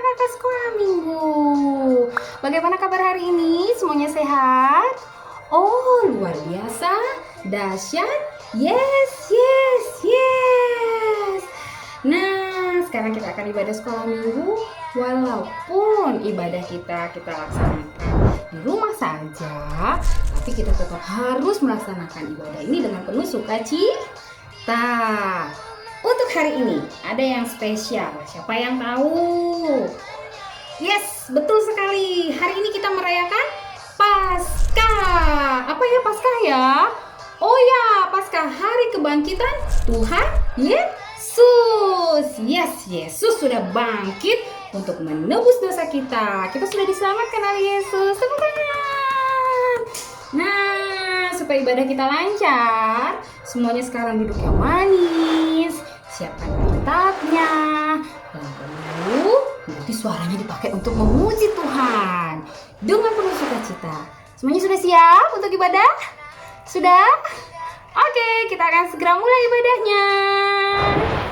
kakak sekolah minggu. Bagaimana kabar hari ini? Semuanya sehat? Oh, luar biasa, dahsyat. Yes, yes, yes. Nah, sekarang kita akan ibadah sekolah minggu. Walaupun ibadah kita laksanakan di rumah saja, tapi kita tetap harus melaksanakan ibadah ini dengan penuh sukacita. Untuk hari ini ada yang spesial. Siapa yang tahu? Yes, betul sekali. Hari ini kita merayakan Paskah. Apa ya Paskah ya? Oh ya, Paskah, hari kebangkitan Tuhan Yesus. Yes, Yesus sudah bangkit untuk menebus dosa kita. Kita sudah diselamatkan oleh Yesus. Tepuk tangan. Nah, supaya ibadah kita lancar, semuanya sekarang duduk yang manis. Siapkan kitabnya. Lalu nanti suaranya dipakai untuk memuji Tuhan dengan penuh sukacita. Semuanya sudah siap untuk ibadah? Sudah? Oke, kita akan segera mulai ibadahnya.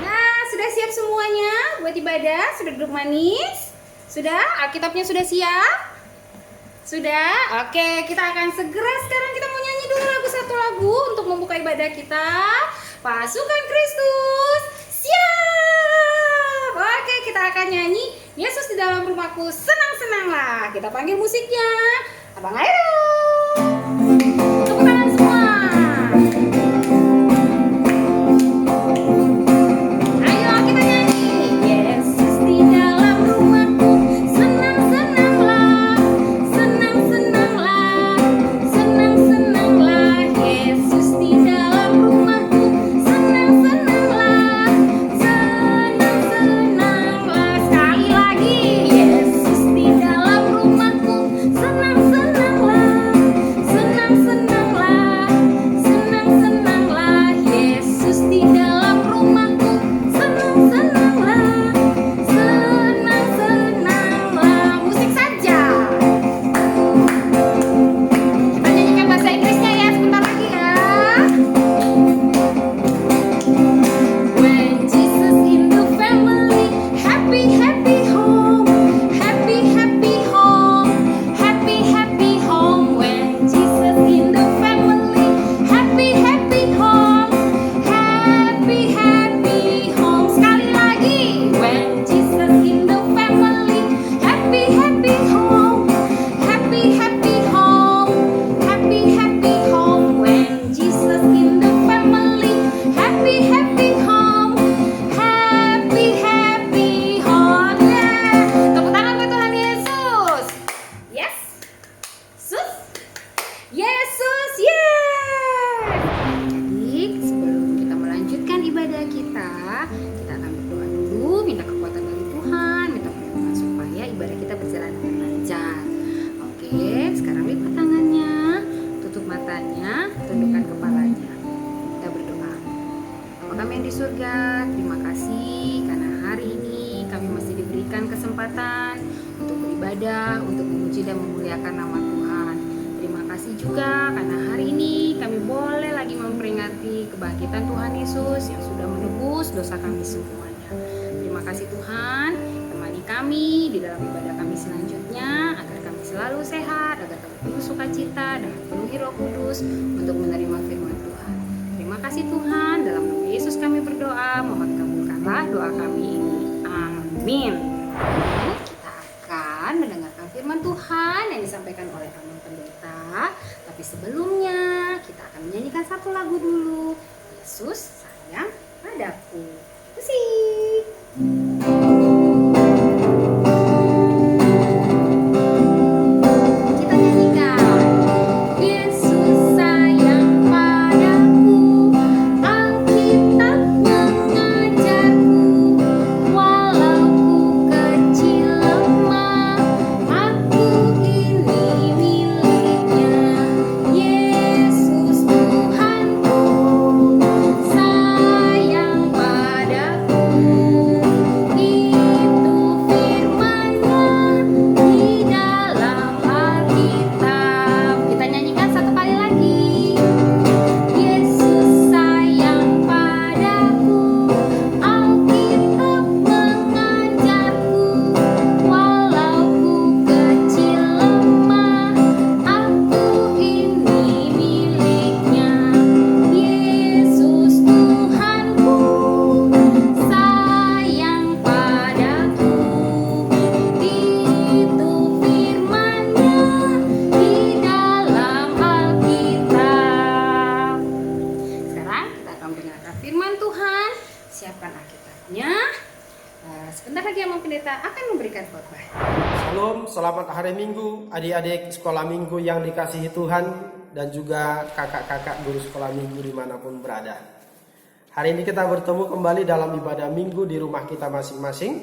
Nah, sudah siap semuanya buat ibadah? Sudah duduk manis? Sudah? Alkitabnya sudah siap? Sudah? Oke, kita akan segera sekarang kita mau nyanyi dulu satu lagu untuk membuka ibadah kita. Pasukan Kristus siap. Oke, kita akan nyanyi Yesus di dalam rumahku, senang-senanglah. Kita panggil musiknya Abang Airo. Tepuk tangan semua. Ayo kita nyanyi. Yesus di dalam rumahku, senang-senanglah. Senang-senanglah. Senang-senanglah. Yesus di dalam rumahku, senang-senanglah. Senang-senanglah. Sekali lagi. Yesus di dalam rumahku, senang-senanglah. Senang-senanglah. Senang-senanglah. Yesus di dalam rumahku, senang-senanglah. Senang-senanglah. Musik saja. Kita nyanyikan bahasa Inggrisnya ya sebentar lagi ya. When Jesus in the family, happy happy home, happy happy home, happy happy home. When Jesus in the family, happy happy home, happy happy home. Sekali lagi. When Jesus in the family, happy happy home, happy happy home, happy happy home. When Jesus in the family, happy happy home, happy happy home. Yeah. Tepuk tangan buat Tuhan Yesus. Yes. Yesus. Yesus. Yeah. Jadi sebelum kita melanjutkan ibadah kita akan berdoa dulu, minta kekuatan dari Tuhan, minta pertolongan supaya ibadah kita berjalan dengan lancar. Oke, sekarang lipat tangannya, tutup matanya, tundukkan kepalanya. Kita berdoa. Bapa kami yang di surga, terima kasih karena hari ini kami masih diberikan kesempatan untuk beribadah, untuk memuji dan memuliakan nama Tuhan. Terima kasih juga karena hari ini kami boleh lagi memperingati kebangkitan Tuhan Yesus yang sudah menebus dosa kami semuanya. Terima kasih Tuhan, temani kami di dalam ibadah kami selanjutnya agar kami selalu sehat, agar kami penuh sukacita dan penuhi Roh Kudus untuk menerima firman Tuhan. Terima kasih Tuhan, dalam nama Yesus kami berdoa, mohon kabulkanlah doa kami ini. Amin. Kita akan mendengarkan firman Tuhan yang disampaikan oleh Amang Pendeta. Tapi sebelumnya kita akan menyanyikan satu lagu dulu. Yesus sayang padaku. Musik. Kita nyanyikan. Yesus sayang padaku, Alkitab mengajarku, walau ku kecil lemah, aku ini miliknya. Yesus Tuhanku, sayang padaku. Shalom, selamat hari Minggu adik-adik sekolah minggu yang dikasihi Tuhan dan juga kakak-kakak guru sekolah minggu dimanapun berada. Hari ini kita bertemu kembali dalam ibadah minggu di rumah kita masing-masing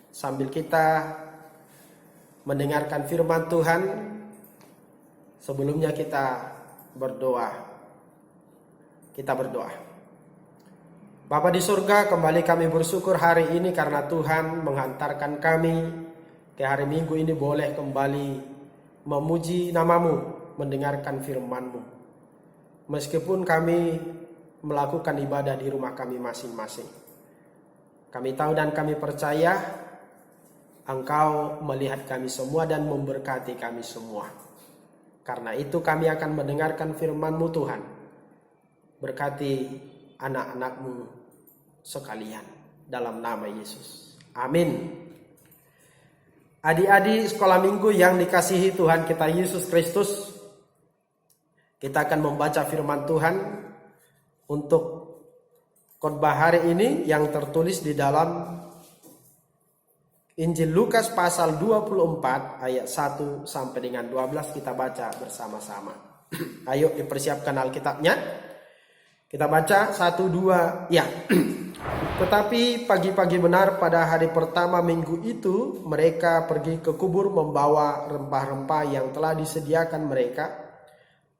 sambil kita mendengarkan firman Tuhan. Sebelumnya kita berdoa. Bapa di surga, kembali kami bersyukur hari ini karena Tuhan menghantarkan kami ke hari Minggu ini boleh kembali memuji namamu, mendengarkan firman-Mu. Meskipun kami melakukan ibadah di rumah kami masing-masing, kami tahu dan kami percaya Engkau melihat kami semua dan memberkati kami semua. Karena itu kami akan mendengarkan firman-Mu Tuhan. Berkati anak-anak-Mu sekalian dalam nama Yesus. Amin. Adik-adik sekolah minggu yang dikasihi Tuhan kita Yesus Kristus, kita akan membaca firman Tuhan untuk khotbah hari ini yang tertulis di dalam Injil Lukas pasal 24 ayat 1 sampai dengan 12. Kita baca bersama-sama. Ayo dipersiapkan Alkitabnya. Kita baca 1, 2, ya. Tetapi pagi-pagi benar pada hari pertama minggu itu, mereka pergi ke kubur membawa rempah-rempah yang telah disediakan mereka.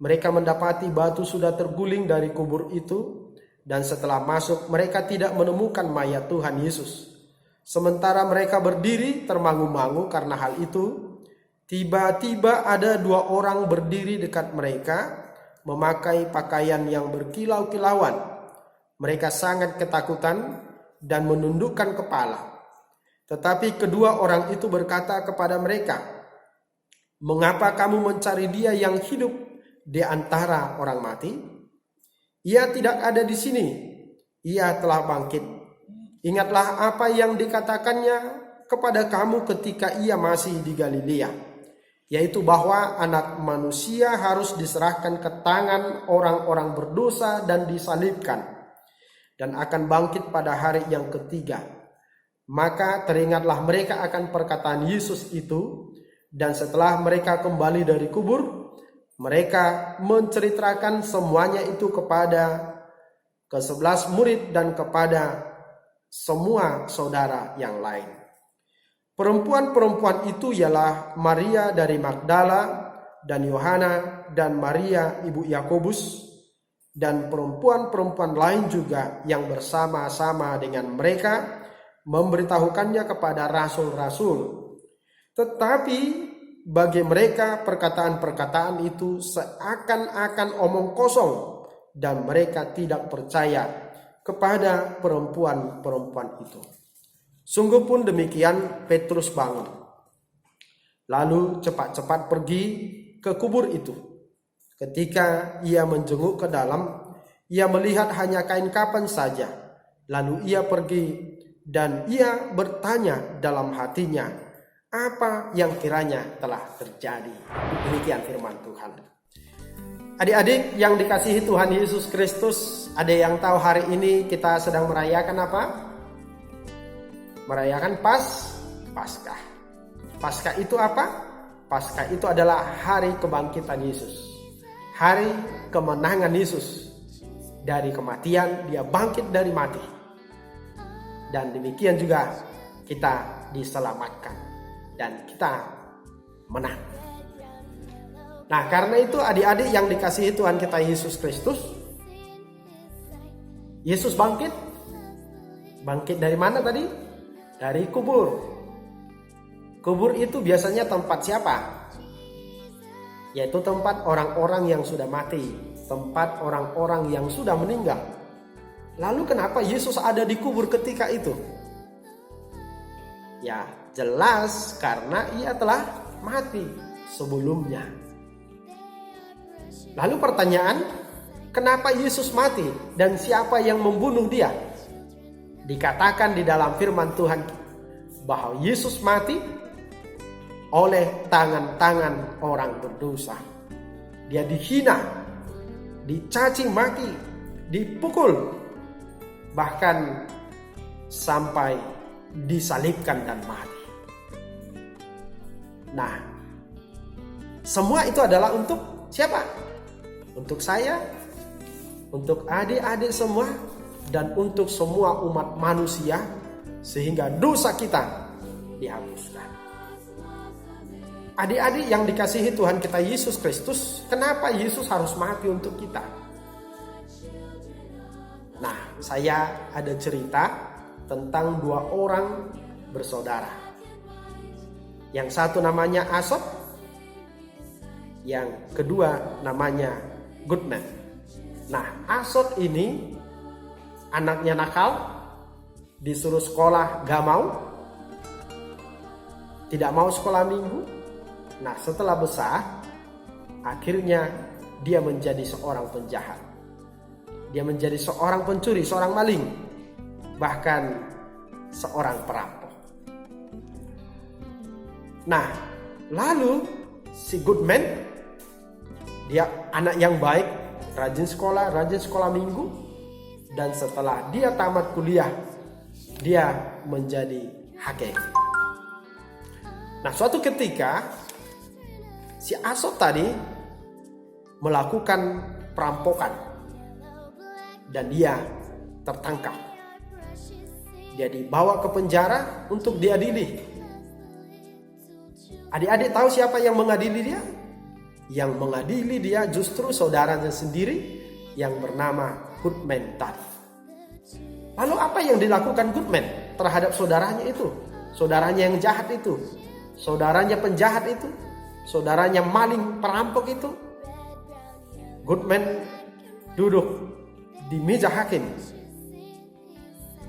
Mereka mendapati batu sudah terguling dari kubur itu, dan setelah masuk mereka tidak menemukan mayat Tuhan Yesus. Sementara mereka berdiri termangu-mangu karena hal itu, tiba-tiba ada 2 orang berdiri dekat mereka, memakai pakaian yang berkilau-kilauan. Mereka sangat ketakutan dan menundukkan kepala. Tetapi kedua orang itu berkata kepada mereka, "Mengapa kamu mencari Dia yang hidup di antara orang mati? Ia tidak ada di sini. Ia telah bangkit. Ingatlah apa yang dikatakannya kepada kamu ketika Ia masih di Galilea, yaitu bahwa Anak Manusia harus diserahkan ke tangan orang-orang berdosa dan disalibkan, dan akan bangkit pada hari yang ketiga." Maka teringatlah mereka akan perkataan Yesus itu, dan setelah mereka kembali dari kubur, mereka menceritakan semuanya itu kepada ke-11 murid dan kepada semua saudara yang lain. Perempuan-perempuan itu ialah Maria dari Magdala dan Yohana dan Maria ibu Yakobus, dan perempuan-perempuan lain juga yang bersama-sama dengan mereka memberitahukannya kepada rasul-rasul. Tetapi bagi mereka perkataan-perkataan itu seakan-akan omong kosong, dan mereka tidak percaya kepada perempuan-perempuan itu. Sungguh pun demikian, Petrus bangun, lalu cepat-cepat pergi ke kubur itu. Ketika ia menjenguk ke dalam, ia melihat hanya kain kafan saja. Lalu ia pergi dan ia bertanya dalam hatinya, apa yang kiranya telah terjadi. Demikian firman Tuhan. Adik-adik yang dikasihi Tuhan Yesus Kristus, ada yang tahu hari ini kita sedang merayakan apa? Merayakan Paskah. Paskah itu apa? Paskah itu adalah hari kebangkitan Yesus. Hari kemenangan Yesus dari kematian, Dia bangkit dari mati. Dan demikian juga kita diselamatkan dan kita menang. Nah, karena itu adik-adik yang dikasihi Tuhan kita Yesus Kristus, Yesus bangkit. Bangkit dari mana tadi? Dari kubur. Kubur itu biasanya tempat siapa? Yaitu tempat orang-orang yang sudah mati, tempat orang-orang yang sudah meninggal. Lalu kenapa Yesus ada di kubur ketika itu? Ya, jelas karena Ia telah mati sebelumnya. Lalu pertanyaan, kenapa Yesus mati dan siapa yang membunuh Dia? Dikatakan di dalam firman Tuhan bahwa Yesus mati oleh tangan-tangan orang berdosa. Dia dihina, dicaci maki, dipukul, bahkan sampai disalibkan dan mati. Nah, semua itu adalah untuk siapa? Untuk saya, untuk adik-adik semua, dan untuk semua umat manusia, sehingga dosa kita dihapuskan. Adik-adik yang dikasihi Tuhan kita Yesus Kristus, kenapa Yesus harus mati untuk kita? Nah, saya ada cerita tentang dua orang bersaudara. Yang satu namanya Asot, yang kedua namanya Goodman. Nah, Asot ini anaknya nakal, disuruh sekolah gak mau, tidak mau sekolah minggu. Nah, setelah besar, akhirnya dia menjadi seorang penjahat. Dia menjadi seorang pencuri, seorang maling, bahkan seorang perampok. Nah, lalu si Goodman, dia anak yang baik, rajin sekolah minggu, dan setelah dia tamat kuliah, dia menjadi hakim. Nah, suatu ketika si Asot tadi melakukan perampokan dan dia tertangkap. Dia dibawa ke penjara untuk diadili. Adik-adik tahu siapa yang mengadili dia? Yang mengadili dia justru saudaranya sendiri yang bernama Goodman tadi. Lalu apa yang dilakukan Goodman terhadap saudaranya itu? Saudaranya yang jahat itu, saudaranya penjahat itu, saudaranya maling perampok itu. Goodman duduk di meja hakim.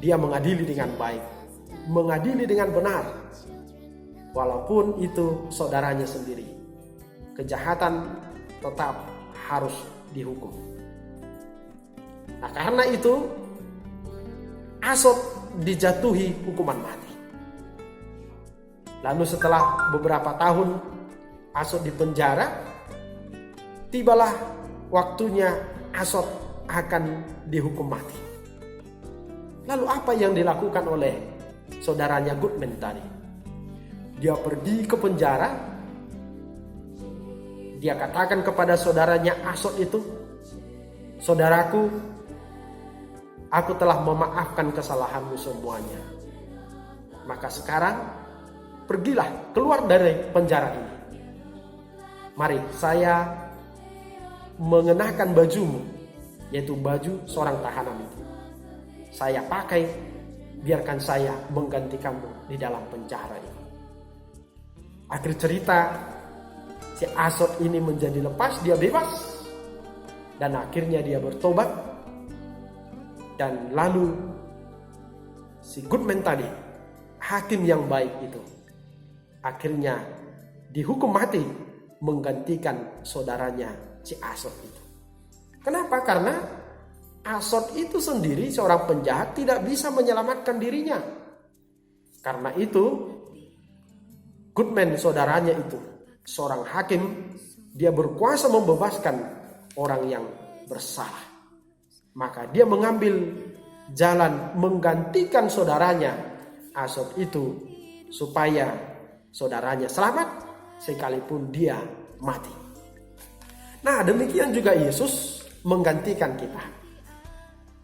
Dia mengadili dengan baik, mengadili dengan benar, walaupun itu saudaranya sendiri. Kejahatan tetap harus dihukum. Nah, karena itu Asot dijatuhi hukuman mati. Lalu setelah beberapa tahun Asot dipenjara, tibalah waktunya Asot akan dihukum mati. Lalu apa yang dilakukan oleh saudaranya Goodman tadi? Dia pergi ke penjara. Dia katakan kepada saudaranya Asot itu, "Saudaraku, aku telah memaafkan kesalahanmu semuanya. Maka sekarang pergilah keluar dari penjara ini. Mari saya mengenakan bajumu, yaitu baju seorang tahanan itu. Saya pakai, biarkan saya menggantikanmu di dalam penjara ini." Akhir cerita, si Asot ini menjadi lepas, dia bebas. Dan akhirnya dia bertobat. Dan lalu si Goodman tadi, hakim yang baik itu, akhirnya dihukum mati menggantikan saudaranya si Asot itu. Kenapa? Karena Asot itu sendiri seorang penjahat tidak bisa menyelamatkan dirinya. Karena itu Goodman saudaranya itu seorang hakim, dia berkuasa membebaskan orang yang bersalah. Maka dia mengambil jalan menggantikan saudaranya Asot itu supaya saudaranya selamat sekalipun dia mati. Nah, demikian juga Yesus menggantikan kita.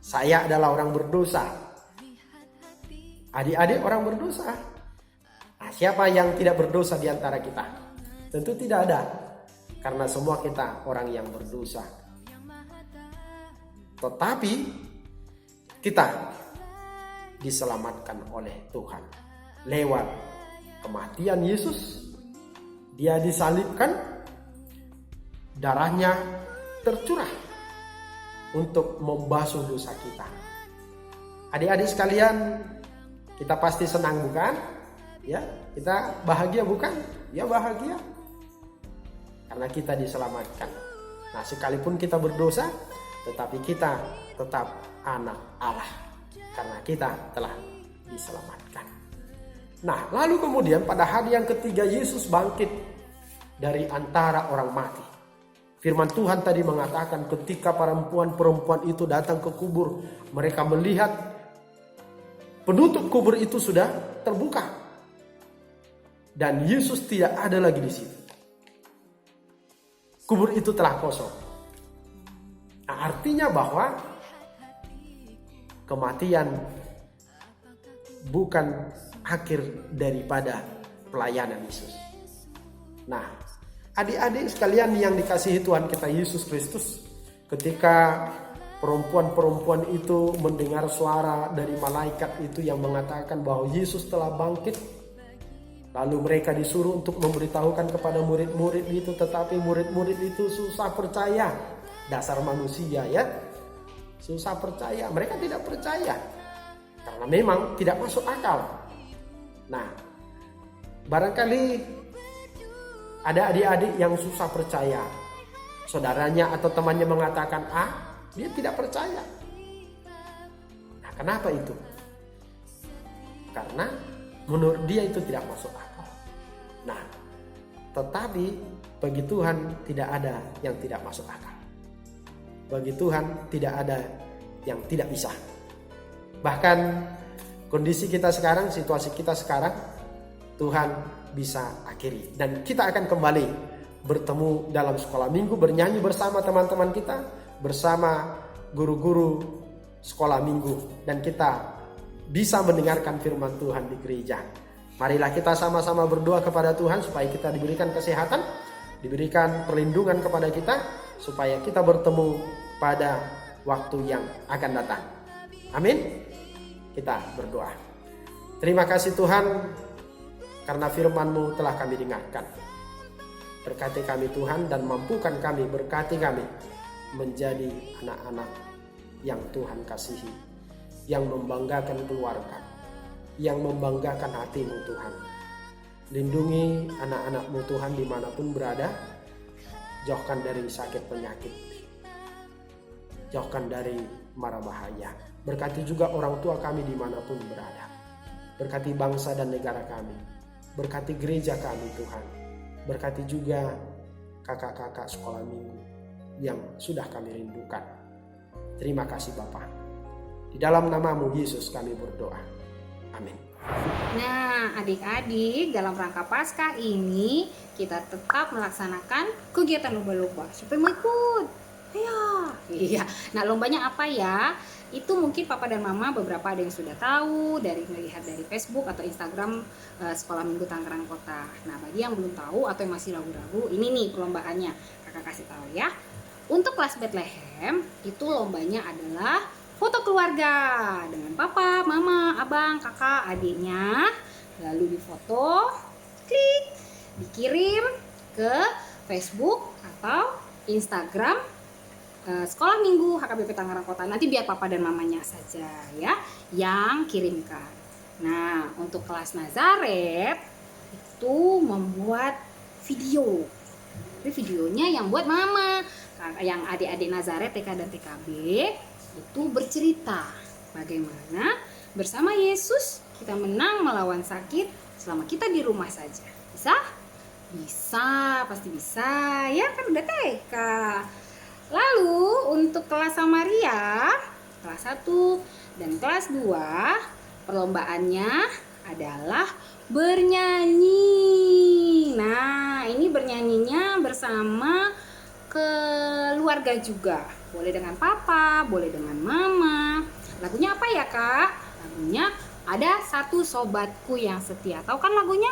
Saya adalah orang berdosa. Adik-adik orang berdosa. Nah, siapa yang tidak berdosa di antara kita? Tentu tidak ada. Karena semua kita orang yang berdosa. Tetapi kita diselamatkan oleh Tuhan lewat kematian Yesus. Dia disalibkan, darahnya tercurah untuk membasuh dosa kita. Adik-adik sekalian, kita pasti senang bukan? Ya, kita bahagia bukan? Ya, bahagia. Karena kita diselamatkan. Nah, sekalipun kita berdosa, tetapi kita tetap anak Allah. Karena kita telah diselamatkan. Nah, lalu kemudian pada hari yang ketiga Yesus bangkit dari antara orang mati. Firman Tuhan tadi mengatakan ketika perempuan-perempuan itu datang ke kubur, mereka melihat penutup kubur itu sudah terbuka. dan Yesus tidak ada lagi di situ. Kubur itu telah kosong. Nah, artinya bahwa kematian bukan akhir daripada pelayanan Yesus. Nah, adik-adik sekalian yang dikasihi Tuhan kita Yesus Kristus, ketika perempuan-perempuan itu mendengar suara dari malaikat itu yang mengatakan bahwa Yesus telah bangkit, lalu mereka disuruh untuk memberitahukan kepada murid-murid itu, tetapi murid-murid itu susah percaya. Dasar manusia ya, susah percaya. Mereka tidak percaya karena memang tidak masuk akal. Nah, barangkali ada adik-adik yang susah percaya. Saudaranya atau temannya mengatakan A, dia tidak percaya. Nah, kenapa itu? Karena menurut dia itu tidak masuk akal. Nah, tetapi bagi Tuhan tidak ada yang tidak masuk akal. Bagi Tuhan tidak ada yang tidak bisa. Bahkan kondisi kita sekarang, situasi kita sekarang, Tuhan bisa akhiri. Dan kita akan kembali bertemu dalam sekolah minggu, bernyanyi bersama teman-teman kita, bersama guru-guru sekolah minggu. Dan kita bisa mendengarkan firman Tuhan di gereja. Marilah kita sama-sama berdoa kepada Tuhan supaya kita diberikan kesehatan, diberikan perlindungan kepada kita, supaya kita bertemu pada waktu yang akan datang. Amin. Kita berdoa. Terima kasih Tuhan, karena firman-Mu telah kami dengarkan. Berkati kami Tuhan dan mampukan kami, berkati kami menjadi anak-anak yang Tuhan kasihi, yang membanggakan keluarga, yang membanggakan hati-Mu Tuhan. Lindungi anak-anak-Mu Tuhan dimanapun berada, jauhkan dari sakit penyakit, jauhkan dari mara bahaya. Berkati juga orang tua kami dimanapun berada. Berkati bangsa dan negara kami. Berkati gereja kami Tuhan. Berkati juga kakak-kakak sekolah minggu yang sudah kami rindukan. Terima kasih Bapa. Di dalam nama-Mu Yesus kami berdoa. Amin. Nah, adik-adik, dalam rangka Paskah ini kita tetap melaksanakan kegiatan lomba-lomba. Siapa yang mau ikut? Ayo. Iya. Nah, lombanya apa ya? Itu mungkin Papa dan Mama beberapa ada yang sudah tahu dari melihat dari Facebook atau Instagram Sekolah Minggu Tangerang Kota. Nah, bagi yang belum tahu atau yang masih ragu-ragu, ini nih perlombaannya. Kakak kasih tahu ya. Untuk kelas Bethlehem, itu lombanya adalah foto keluarga dengan Papa, Mama, Abang, Kakak, adiknya. Lalu difoto, klik, dikirim ke Facebook atau Instagram Sekolah Minggu HKBP Tangerang Kota. Nanti biar Papa dan Mamanya saja ya yang kirimkan. Nah, untuk kelas Nazaret itu membuat video. Ini videonya yang buat Mama. Yang adik-adik Nazaret TK dan TKB itu bercerita bagaimana bersama Yesus kita menang melawan sakit selama kita di rumah saja. Bisa? Bisa, pasti bisa. Ya kan udah TK. Lalu untuk kelas Samaria, kelas 1 dan kelas 2, perlombaannya adalah bernyanyi. Nah, ini bernyanyinya bersama keluarga juga. Boleh dengan Papa, boleh dengan Mama. Lagunya apa ya Kak? Lagunya Ada Satu Sobatku Yang Setia. Tahu kan lagunya?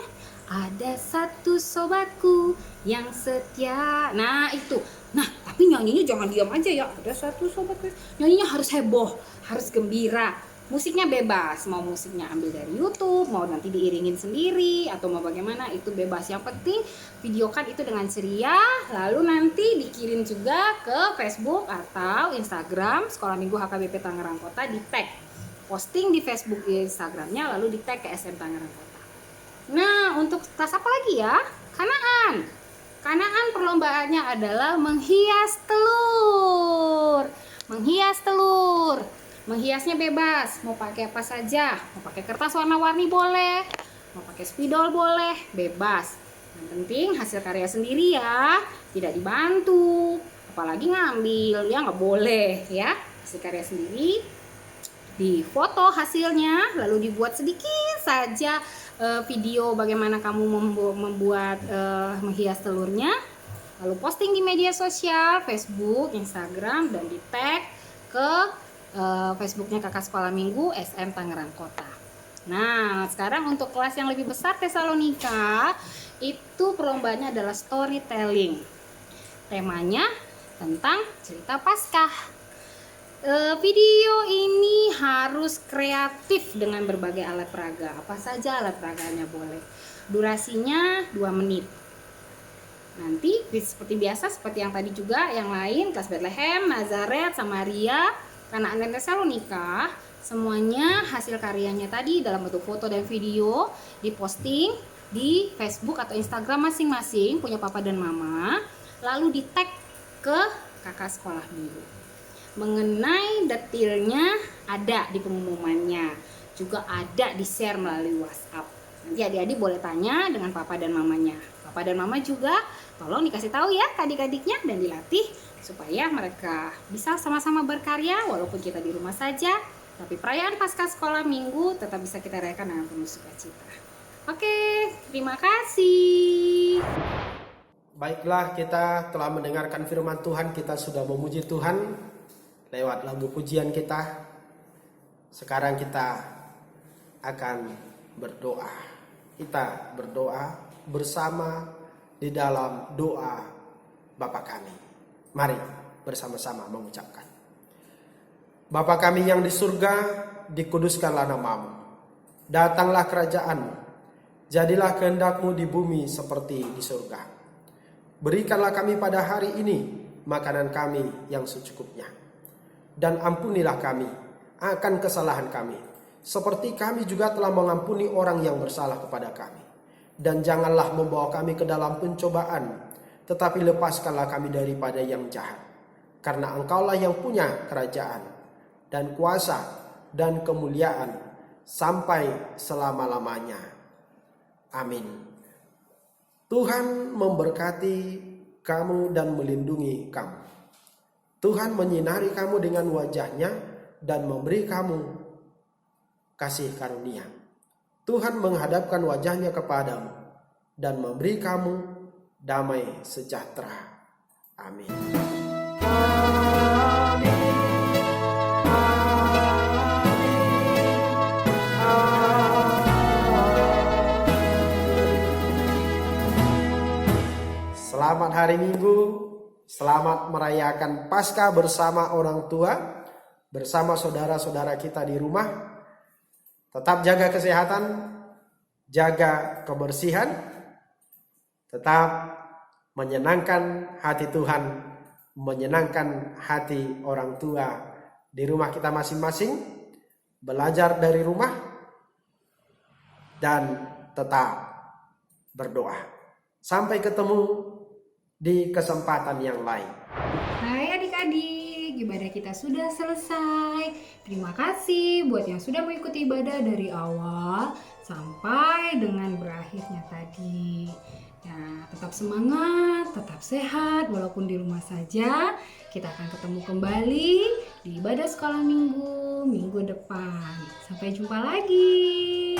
Ada satu sobatku yang setia. Nah itu. Nah tapi nyanyinya jangan diam aja ya. Ada satu sobatku. Nyanyinya harus heboh, harus gembira. Musiknya bebas. Mau musiknya ambil dari YouTube, mau nanti diiringin sendiri, atau mau bagaimana itu bebas. Yang penting videokan itu dengan ceria. Lalu nanti dikirim juga ke Facebook atau Instagram Sekolah Minggu HKBP Tangerang Kota, di tag. Posting di Facebook Instagramnya, lalu di tag ke SM Tangerang Kota. Nah, untuk kelas apa lagi ya? Kanaan. Kanaan perlombaannya adalah menghias telur. Menghias telur. Menghiasnya bebas, mau pakai apa saja. Mau pakai kertas warna-warni boleh, mau pakai spidol boleh, bebas. Yang penting hasil karya sendiri ya, tidak dibantu. Apalagi ngambil, ya nggak boleh ya. Hasil karya sendiri, difoto hasilnya, lalu dibuat sedikit saja video bagaimana kamu membuat menghias telurnya, lalu posting di media sosial, Facebook, Instagram, dan di tag ke Facebooknya Kakak Sekolah Minggu SM Tangerang Kota. Nah, sekarang untuk kelas yang lebih besar Tesalonika, itu perlombaannya adalah storytelling. Temanya tentang cerita Paskah. Video ini harus kreatif dengan berbagai alat peraga. Apa saja alat peraganya boleh. Durasinya 2 menit. Nanti seperti biasa, seperti yang tadi juga, yang lain kelas Bethlehem, Nazaret, Samaria, Kanaan dan Tesalonika, semuanya hasil karyanya tadi dalam bentuk foto dan video diposting di Facebook atau Instagram masing-masing punya papa dan mama, lalu di tag ke Kakak Sekolah Minggu. Mengenai detailnya ada di pengumumannya, juga ada di share melalui WhatsApp. Nanti adik-adik boleh tanya dengan papa dan mamanya. Papa dan mama juga tolong dikasih tahu ya ke adik-adiknya dan dilatih supaya mereka bisa sama-sama berkarya walaupun kita di rumah saja, tapi perayaan Paskah Sekolah Minggu tetap bisa kita rayakan dengan penuh sukacita. Oke, terima kasih. Baiklah, kita telah mendengarkan firman Tuhan, kita sudah memuji Tuhan lewat lagu pujian kita. Sekarang kita akan berdoa. Kita berdoa bersama di dalam doa Bapa kami. Mari bersama-sama mengucapkan. Bapa kami yang di surga, dikuduskanlah namamu. Datanglah kerajaanmu. Jadilah kehendak-Mu di bumi seperti di surga. Berikanlah kami pada hari ini makanan kami yang secukupnya. Dan ampunilah kami akan kesalahan kami, seperti kami juga telah mengampuni orang yang bersalah kepada kami. Dan janganlah membawa kami ke dalam pencobaan, tetapi lepaskanlah kami daripada yang jahat. Karena Engkaulah yang punya kerajaan, dan kuasa, dan kemuliaan, sampai selama-lamanya. Amin. Tuhan memberkati kamu dan melindungi kamu. Tuhan menyinari kamu dengan wajah-Nya dan memberi kamu kasih karunia. Tuhan menghadapkan wajah-Nya kepadamu dan memberi kamu damai sejahtera. Amin. Selamat hari Minggu. Selamat merayakan Paskah bersama orang tua, bersama saudara-saudara kita di rumah. Tetap jaga kesehatan, jaga kebersihan, tetap menyenangkan hati Tuhan, menyenangkan hati orang tua di rumah kita masing-masing, belajar dari rumah, dan tetap berdoa. Sampai ketemu di kesempatan yang lain. Hai adik-adik, ibadah kita sudah selesai. Terima kasih buat yang sudah mengikuti ibadah dari awal sampai dengan berakhirnya tadi. Nah, tetap semangat, tetap sehat walaupun di rumah saja. Kita akan ketemu kembali di ibadah sekolah minggu depan. Sampai jumpa lagi.